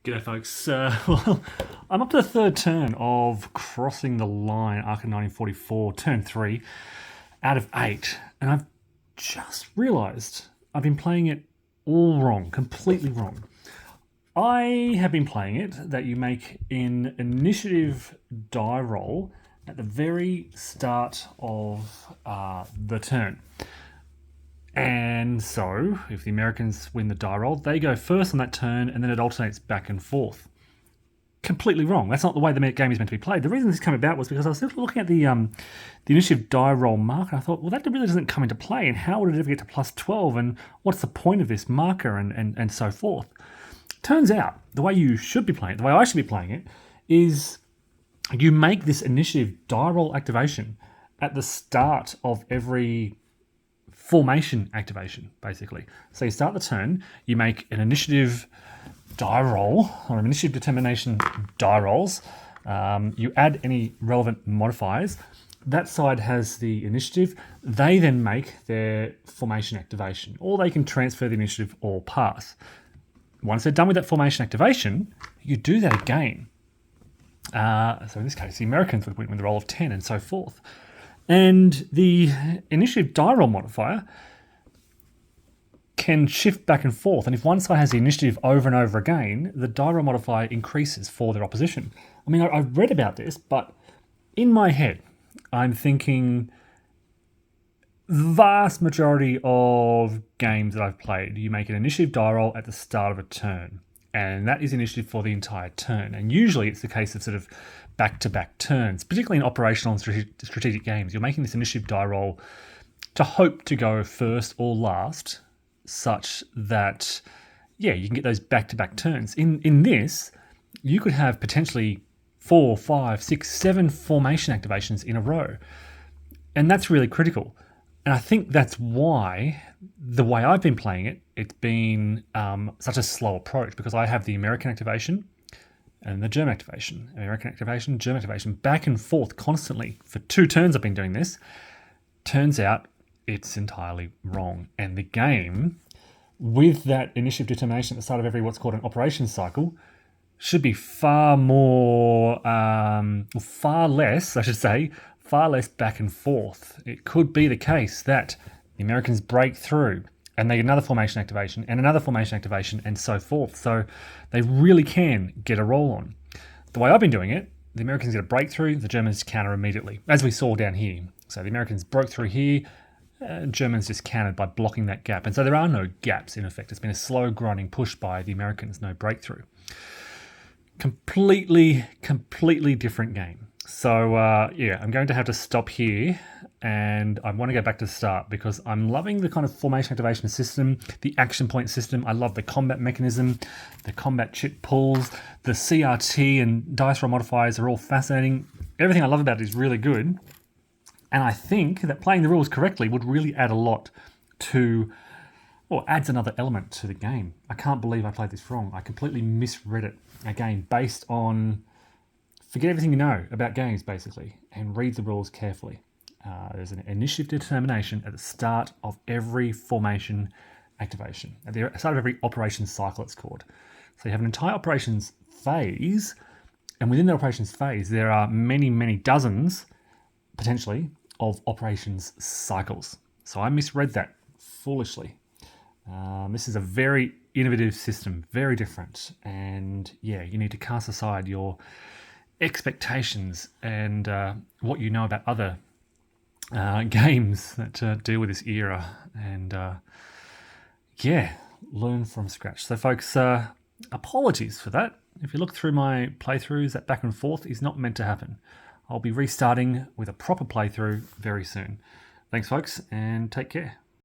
G'day folks. Well, I'm up to the third turn of crossing the line, Aachen 1944, turn 3, out of 8. And I've just realised I've been playing it all wrong, completely wrong. I have been playing it that you make an initiative die roll at the very start of the turn. And so, if the Americans win the die roll, they go first on that turn, and then it alternates back and forth. Completely wrong. That's not the way the game is meant to be played. The reason this came about was because I was looking at the initiative die roll marker, and I thought, well, that really doesn't come into play, and how would it ever get to plus 12, and what's the point of this marker, and so forth. Turns out, the way you should be playing it, the way I should be playing it, is you make this initiative die roll activation at the start of every formation activation, basically. So you start the turn, you make an initiative die roll, or an initiative determination die rolls. You add any relevant modifiers. That side has the initiative. They then make their formation activation, or they can transfer the initiative or pass. Once they're done with that formation activation, you do that again. So in this case, the Americans would win with a roll of 10 and so forth. And the initiative die roll modifier can shift back and forth. And if one side has the initiative over and over again, the die roll modifier increases for their opposition. I mean, I've read about this, but in my head, I'm thinking vast majority of games that I've played, you make an initiative die roll at the start of a turn. And that is initiative for the entire turn. And usually it's the case of sort of back-to-back turns, particularly in operational and strategic games. You're making this initiative die roll to hope to go first or last, such that, yeah, you can get those back-to-back turns. In this, you could have potentially 4, 5, 6, 7 formation activations in a row. And that's really critical. And I think that's why, the way I've been playing it, it's been such a slow approach, because I have the American activation and the German activation. American activation, German activation, back and forth constantly. For 2 turns I've been doing this. Turns out it's entirely wrong. And the game, with that initiative determination at the start of every what's called an operations cycle, should be far less back and forth. It could be the case that the Americans break through and they get another formation activation and another formation activation and so forth. So they really can get a roll on. The way I've been doing it, the Americans get a breakthrough, the Germans counter immediately, as we saw down here. So the Americans broke through here, Germans just countered by blocking that gap. And so there are no gaps in effect. It's been a slow grinding push by the Americans, no breakthrough. Completely different game. So yeah, I'm going to have to stop here, and I want to go back to the start because I'm loving the kind of formation activation system, the action point system. I love the combat mechanism, the combat chip pulls, the CRT and dice roll modifiers are all fascinating. Everything I love about it is really good. And I think that playing the rules correctly would really add a lot to, or adds another element to the game. I can't believe I played this wrong. I completely misread it. Again, based on, forget everything you know about games, basically, and read the rules carefully. There's an initiative determination at the start of every formation activation, at the start of every operations cycle, it's called. So you have an entire operations phase, and within the operations phase, there are many dozens, potentially, of operations cycles. So I misread that foolishly. This is a very innovative system, very different, and yeah, you need to cast aside your expectations and what you know about other games that deal with this era, and yeah, learn from scratch. So folks, apologies for that. If you look through my playthroughs, that back and forth is not meant to happen. I'll be restarting with a proper playthrough very soon. Thanks folks, and take care.